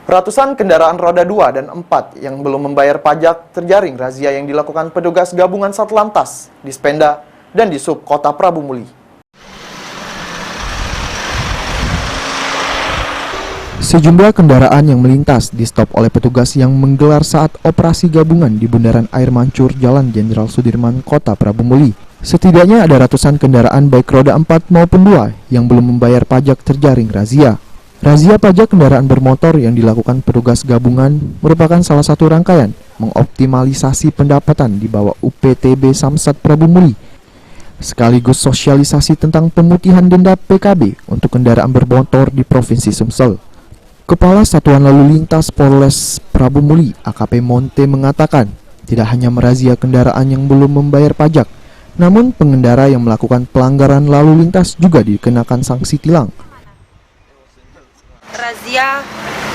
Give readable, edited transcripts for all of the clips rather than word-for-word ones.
Ratusan kendaraan roda 2 dan 4 yang belum membayar pajak terjaring razia yang dilakukan petugas gabungan Satlantas, Dispenda, dan di Sub Kota Prabu Muli. Sejumlah kendaraan yang melintas di-stop oleh petugas yang menggelar saat operasi gabungan di Bundaran Air Mancur Jalan Jenderal Sudirman, Kota Prabu Muli. Setidaknya ada ratusan kendaraan baik roda 4 maupun 2 yang belum membayar pajak terjaring razia. Razia pajak kendaraan bermotor yang dilakukan petugas gabungan merupakan salah satu rangkaian mengoptimalisasi pendapatan di bawah UPTB Samsat Prabu Muli, sekaligus sosialisasi tentang pemutihan denda PKB untuk kendaraan bermotor di Provinsi Sumsel. Kepala Satuan Lalu Lintas Polres Prabu Muli, AKP Monte, mengatakan tidak hanya merazia kendaraan yang belum membayar pajak, namun pengendara yang melakukan pelanggaran lalu lintas juga dikenakan sanksi tilang. Razia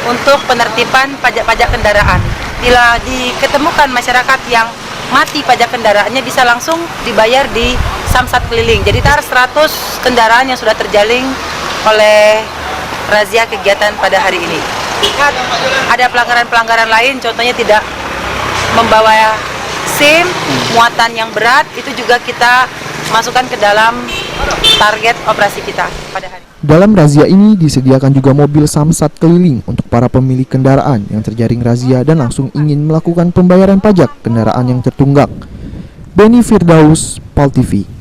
untuk penertiban pajak-pajak kendaraan. Bila diketemukan masyarakat yang mati pajak kendaraannya bisa langsung dibayar di Samsat keliling. Jadi tar 100 kendaraan yang sudah terjaring oleh razia kegiatan pada hari ini. Lihat ada pelanggaran-pelanggaran lain, contohnya tidak membawa SIM, muatan yang berat, itu juga kita masukkan ke dalam target operasi kita pada hari ini. Dalam razia ini disediakan juga mobil Samsat keliling untuk para pemilik kendaraan yang terjaring razia dan langsung ingin melakukan pembayaran pajak kendaraan yang tertunggak. Beni Firdaus, PAL TV.